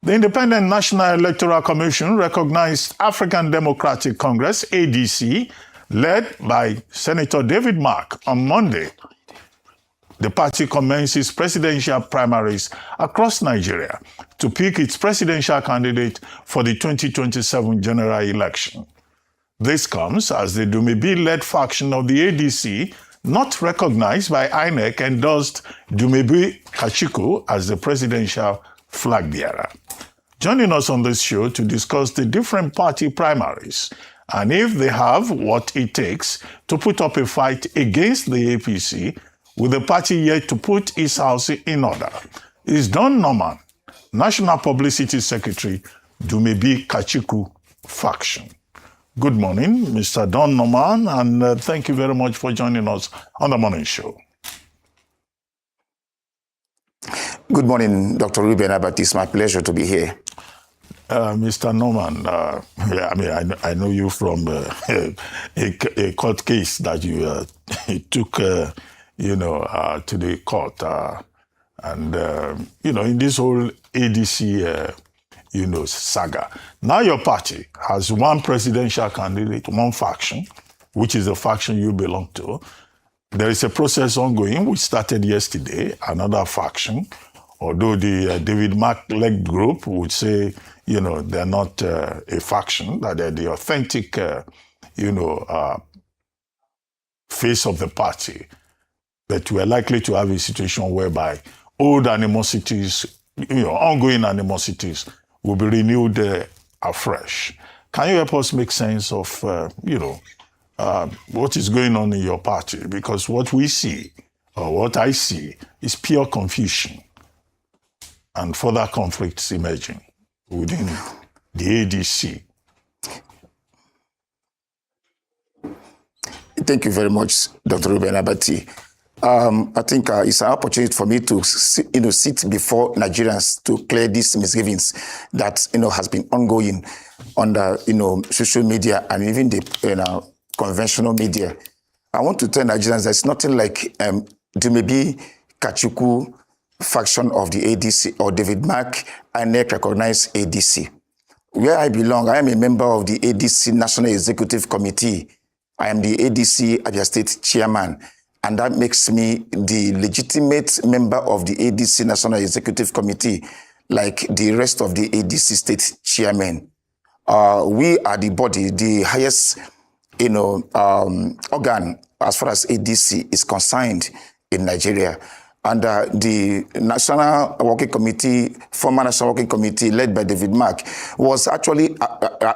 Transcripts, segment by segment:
The Independent National Electoral Commission recognized African Democratic Congress, ADC, led by Senator David Mark on Monday. The party commences presidential primaries across Nigeria to pick its presidential candidate for the 2027 general election. This comes as the Dumebi-led faction of the ADC, not recognized by INEC, endorsed Dumebi Kachikwu as the presidential flag bearer. Joining us on this show to discuss the different party primaries and if they have what it takes to put up a fight against the APC, with the party yet to put its house in order, is Don Norman, National Publicity Secretary, Dumebi Kachikwu faction. Good morning, Mr. Don Norman, and thank you very much for joining us on the morning show. Good morning, Dr. Ruben Abbott. It's my pleasure to be here. Mr. Norman, I know you from a court case that you took, to the court, in this whole ADC, saga. Now your party has one presidential candidate, one faction, which is the faction you belong to. There is a process ongoing, which started yesterday, another faction, although the David Mark-led group would say, they're not a faction, that they're the authentic, face of the party. But we're likely to have a situation whereby old animosities, ongoing animosities will be renewed afresh. Can you help us make sense of, what is going on in your party? Because what we see, or what I see, is pure confusion and further conflicts emerging within the ADC. Thank you very much, Dr. Ruben Abati. I think it's an opportunity for me to sit before Nigerians to clear these misgivings that has been ongoing on the social media and even the conventional media. I want to tell Nigerians there's nothing like Dumebi Kachikwu faction of the ADC or David Mark INEC recognized ADC. Where I belong, I am a member of the ADC National Executive Committee. I am the ADC Abia State Chairman, and that makes me the legitimate member of the ADC National Executive Committee, like the rest of the ADC state chairmen. We are the body, the highest, organ as far as ADC is concerned in Nigeria. And the National Working Committee, former National Working Committee led by David Mark, was actually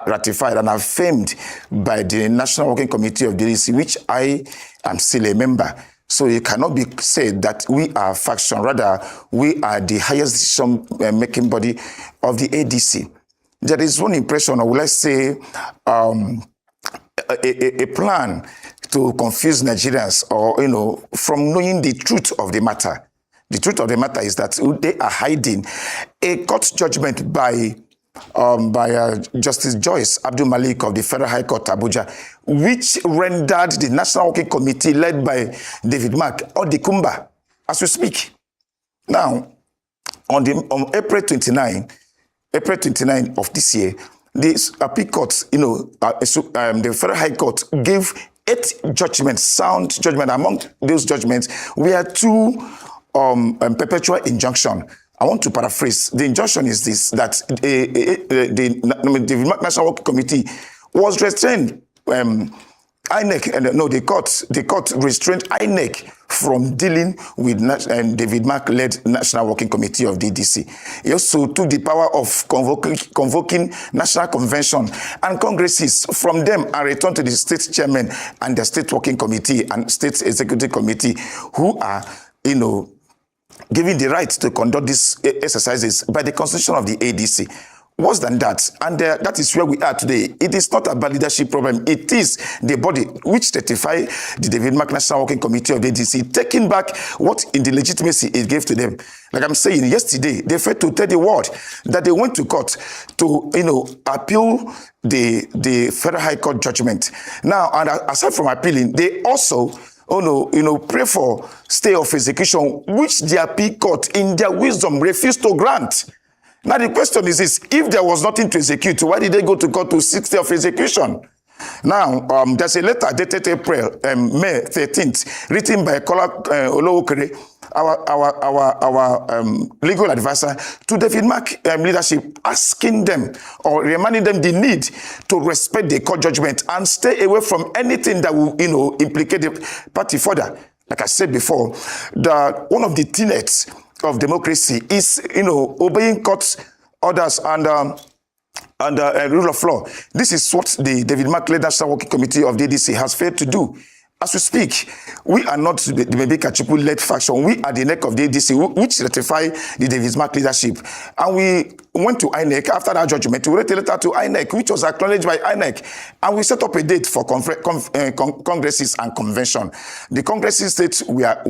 ratified and affirmed by the National Working Committee of the ADC, which I am still a member. So it cannot be said that we are a faction. Rather, we are the highest decision-making body of the ADC. There is one impression, or will I say, a plan to confuse Nigerians, or from knowing the truth of the matter. The truth of the matter is that they are hiding a court judgment by Justice Joyce Abdul Malik of the Federal High Court, Abuja, which rendered the National Working Committee led by David Mark Odikumba as we speak. Now, on April 29 of this year, the appeal court, the Federal High Court gave 8 judgments, sound judgment. Among those judgments, we had 2 perpetual injunction. I want to paraphrase. The injunction is this, that the National Working Committee was restrained. The court restrained INEC from dealing with David Mark-led National Working Committee of the ADC. He also took the power of convoking National Convention and Congresses from them and returned to the state chairman and the State Working Committee and State Executive Committee, who are, given the right to conduct these exercises by the constitution of the ADC. Worse than that, and that is where we are today. It is not about leadership problem. It is the body which certify the David Mark National Working Committee of the ADC, taking back what in the legitimacy it gave to them. Like I'm saying, yesterday, they failed to tell the world that they went to court to, appeal the Federal High Court judgment. Now, and aside from appealing, they also pray for stay of execution, which the appeal court, in their wisdom, refused to grant. Now the question is this: if there was nothing to execute, why did they go to court to seek stay of execution? Now, there's a letter dated May 13th, written by Kola Olowokere, our legal advisor, to David Mark leadership, asking them or reminding them the need to respect the court judgment and stay away from anything that will, implicate the party further. Like I said before, one of the tenets of democracy is, obeying court orders and rule of law. This is what the David Mark led National Working Committee of the ADC has failed to do. As we speak, we are not the Dumebi Kachikwu led faction. We are the neck of the ADC, which ratify the David Mark leadership. And we went to INEC after that judgment. We wrote a letter to INEC, which was acknowledged by INEC. And we set up a date for congresses and convention. The congresses states we are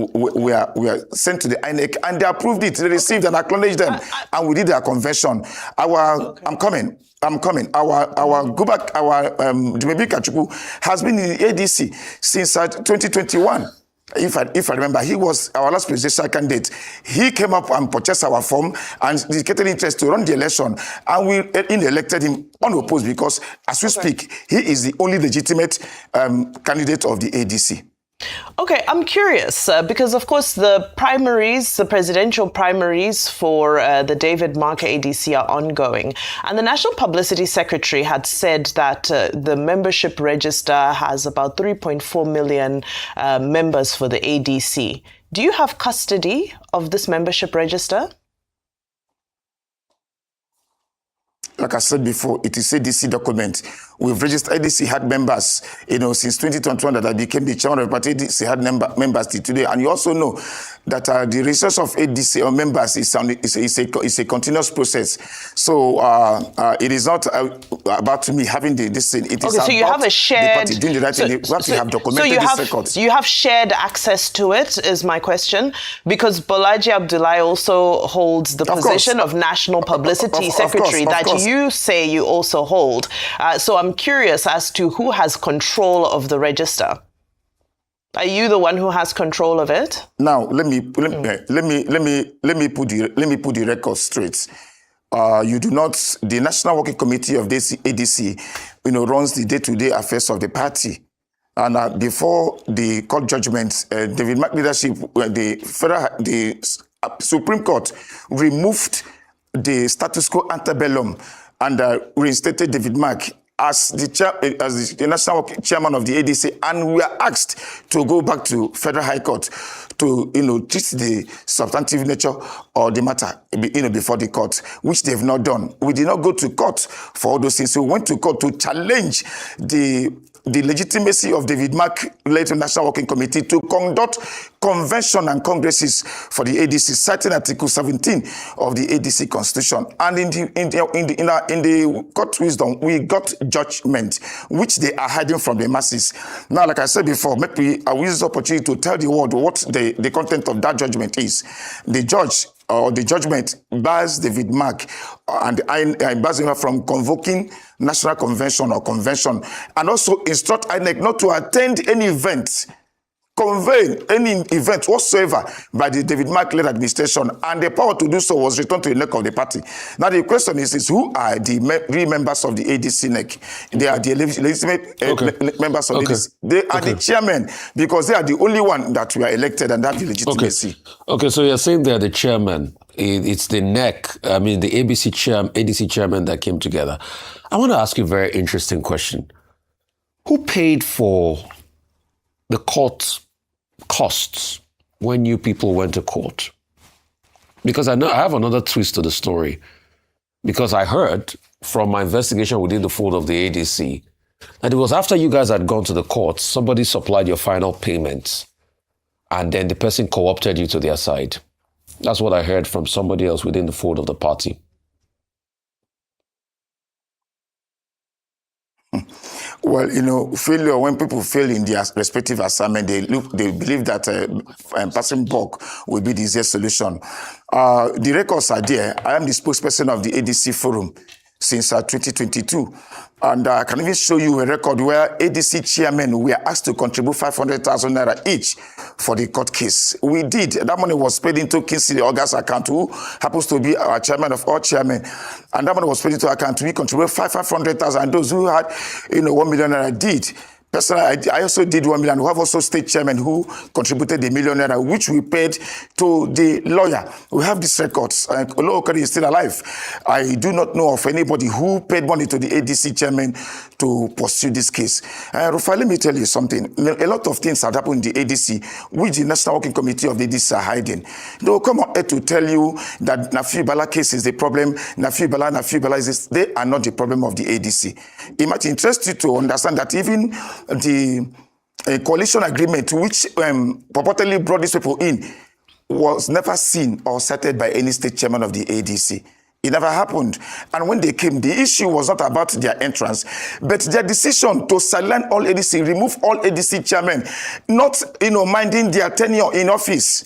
sent to the INEC, and they approved it. They received and acknowledged them, and we did their convention. I'm coming. Our Dumebi Kachikwu has been in the ADC since 2021. If I remember, he was our last presidential candidate. He came up and purchased our form and indicated interest to run the election, and we elected him unopposed because, as we speak, he is the only legitimate candidate of the ADC. Okay, I'm curious because, of course, the presidential primaries for the David Mark ADC are ongoing. And the National Publicity Secretary had said that the membership register has about 3.4 million members for the ADC. Do you have custody of this membership register? Like I said before, it is a ADC document. We've registered ADC had members, since 2021 that I became the chairman of the party. ADC had members till today. And you also know that the resource of ADC or members is a continuous process. So it is not about me having this thing. It is so you have a shared... the party doing the right thing. We have to have documented this record. You have shared access to it, is my question, because Bolaji Abdullahi also holds the position of National Publicity Secretary that you say you also hold. So I'm curious as to who has control of the register. Are you the one who has control of it? Now, let me put the record straight. You do not. The National Working Committee of this ADC, runs the day-to-day affairs of the party. And before the court judgment, David Mark leadership, the Supreme Court removed the status quo antebellum and reinstated David Mark as the national chairman of the ADC, and we are asked to go back to Federal High Court to treat the substantive nature or the matter before the court, which they've not done. We did not go to court for all those things. So we went to court to challenge the legitimacy of David Mark led National Working Committee to conduct convention and congresses for the ADC, citing Article 17 of the ADC Constitution. And in the court wisdom, we got judgment, which they are hiding from the masses. Now, like I said before, maybe I will use this opportunity to tell the world what the content of that judgment is. The judge or the judgment bars David Mark and bars him from convoking national convention or convention, and also instruct INEC not to attend any event, convene any event whatsoever by the David Mark-led administration, and the power to do so was returned to the neck of the party. Now the question is who are the three members of the ADC neck? They are the legitimate members of the ADC. They are the chairmen, because they are the only one that we are elected and have the legitimacy. Okay, so you're saying they're the chairman. It's the neck, the ADC chairman that came together. I want to ask you a very interesting question. Who paid for the court costs when you people went to court? Because I know I have another twist to the story. Because I heard from my investigation within the fold of the ADC that it was after you guys had gone to the court, somebody supplied your final payments, and then the person co-opted you to their side. That's what I heard from somebody else within the fold of the party. Well, failure, when people fail in their respective assignment, they believe that passing buck will be the easiest solution. The records are there. I am the spokesperson of the ADC forum. since 2022. And I can even show you a record where ADC chairmen were asked to contribute 500,000 naira each for the court case. We did. That money was paid into Kingsley August account, who happens to be our chairman of all chairmen. And that money was paid into account. We contributed 500,000. And those who had, 1 million naira did. Personally, I also did 1 million. We have also state chairman who contributed the million naira, which we paid to the lawyer. We have these records. Olokari is still alive. I do not know of anybody who paid money to the ADC chairman to pursue this case. Rufai, let me tell you something. A lot of things have happened in the ADC, which the National Working Committee of the ADC are hiding. They will come out to tell you that Nafi Bala case is the problem. Nafi Bala is this. They are not the problem of the ADC. It might interest you to understand that even the coalition agreement, which purportedly brought these people in, was never seen or cited by any state chairman of the ADC. It never happened. And when they came, the issue was not about their entrance, but their decision to silence all ADC, remove all ADC chairmen, not minding their tenure in office.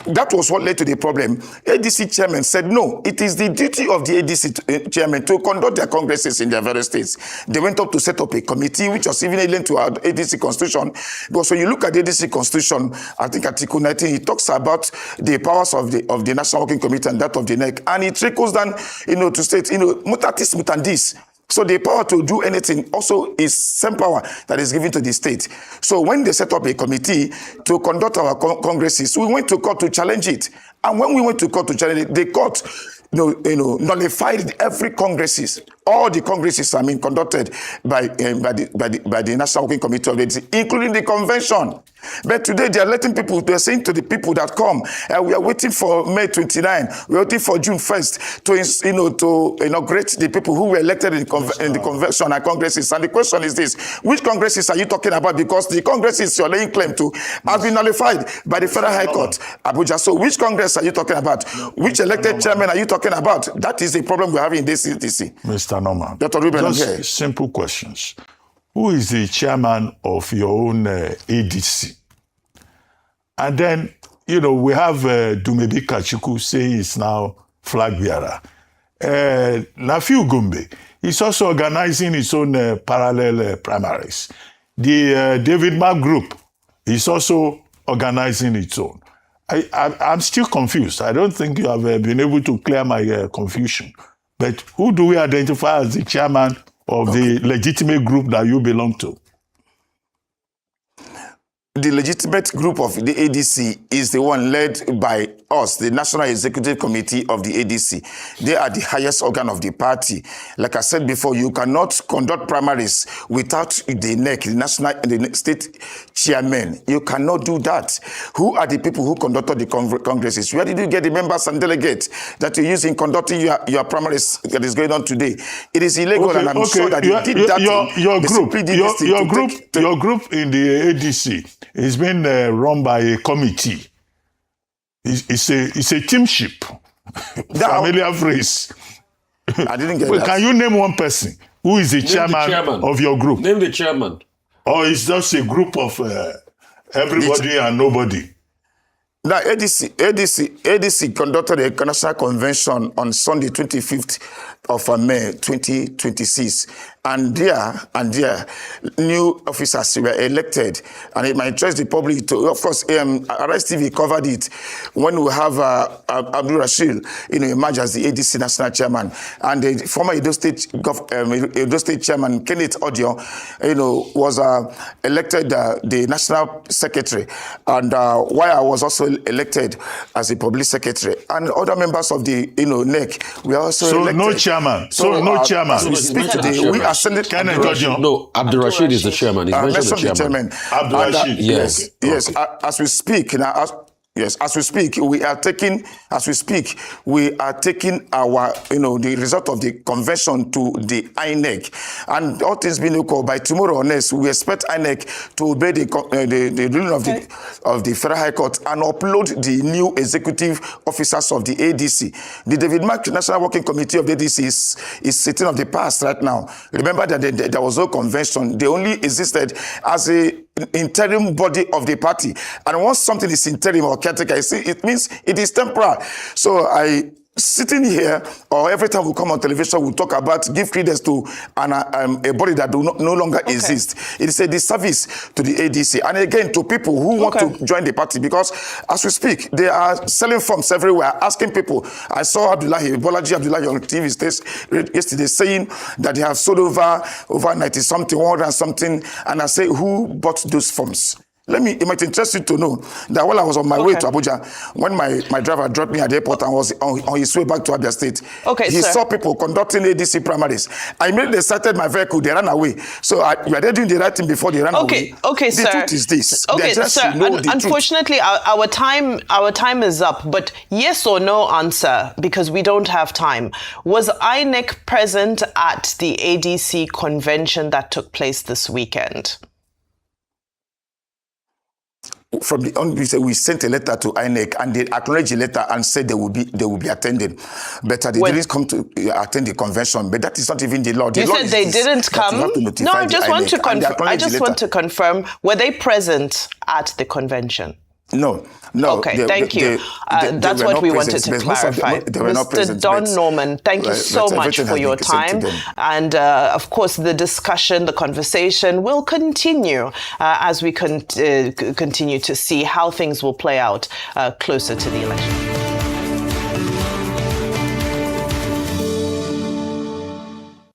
That was what led to the problem. ADC chairman said, no, it is the duty of the ADC chairman to conduct their congresses in their various states. They went up to set up a committee, which was even alien to our ADC constitution. Because when you look at the ADC constitution, I think Article 19, it talks about the powers of the National Working Committee and that of the NEC. And it trickles down, to states, mutatis mutandis. So the power to do anything also is same power that is given to the state. So when they set up a committee to conduct our congresses, we went to court to challenge it. And when we went to court to challenge it, the court nullified every congresses. All the congresses conducted by the National Working Committee of the ADC, including the convention. But today they are letting people, they are saying to the people that come, we are waiting for May 29, we are waiting for June 1st to inaugurate the people who were elected in the convention and congresses. And the question is this: which congresses are you talking about? Because the congresses you're laying claim to have been nullified by the Federal High Court, Abuja. So which congress are you talking about? Which elected chairman are you talking about? That is the problem we're having in this CTC. Mr. Norman, Dr. Ruben, just simple questions. Who is the chairman of your own ADC? And then, we have Dumebi Kachikwu saying he's now flag bearer. Nafi Ugumbe is also organizing his own parallel primaries. The David Mark group is also organizing its own. I'm still confused. I don't think you have been able to clear my confusion. But who do we identify as the chairman of the legitimate group that you belong to? The legitimate group of the ADC is the one led by us, the National Executive Committee of the ADC. They are the highest organ of the party. Like I said before, you cannot conduct primaries without the NEC, the state chairman. You cannot do that. Who are the people who conducted the congresses? Where did you get the members and delegates that you use in conducting your primaries that is going on today? It is illegal, and I'm sure that you did that. Your group in the ADC is being run by a committee. It's a teamship. Familiar phrase. I didn't get that. Can you name one person who is the chairman of your group? Name the chairman. Or it's just a group of everybody and nobody? Now, ADC conducted a national convention on Sunday, 25th of May, 2026. And there, new officers were elected. And it might interest the public to, of course, Arise TV covered it when we have Abdul Rashid, emerge as the ADC national chairman. And the former Edo State chairman, Kenneth Odio, was elected the national secretary. And while I was also elected as a public secretary. And other members of the NEC were also elected. No chairman. No chairman. As we speak today, we ascended. No, Abdul Rashid is the chairman. He's mentioned the chairman. Abdul Rashid. Yes. As we speak now, as we speak, we are taking our, the result of the convention to the INEC. And all things being equal, by tomorrow or next, we expect INEC to obey the ruling of the Federal High Court and upload the new executive officers of the ADC. The David Mark National Working Committee of the ADC is sitting of the past right now. Remember that there was no convention. They only existed as a interim body of the party. And once something is interim or caretaker, it means it is temporal. So I sitting here, or every time we come on television, we talk about give credence to a body that no longer exists. It is a disservice to the ADC, and again to people who want to join the party, because as we speak, they are selling forms everywhere, asking people. I saw Bolaji Abdullahi on TV yesterday saying that they have sold over 90 something, 100 and something, and I say, who bought those forms? It might interest you to know that while I was on my way to Abuja, when my driver dropped me at the airport and was on his way back to Abia State, he saw people conducting ADC primaries. I immediately started my vehicle, they ran away. So you are doing the right thing before they ran away. Okay, the truth is this. Okay, sir. Unfortunately, our time is up. But yes or no answer, because we don't have time. Was INEC present at the ADC convention that took place this weekend? From the onset, we sent a letter to INEC, and they acknowledged the letter and said they will be attending. But they didn't come to attend the convention. But that is not even the law. The you law said they didn't come. No, I just want to confirm. Were they present at the convention? No. Okay, thank you. That's what we wanted to clarify. Mr. Don Norman, thank you so much for your time. And of course, the discussion, the conversation will continue as we continue to see how things will play out closer to the election.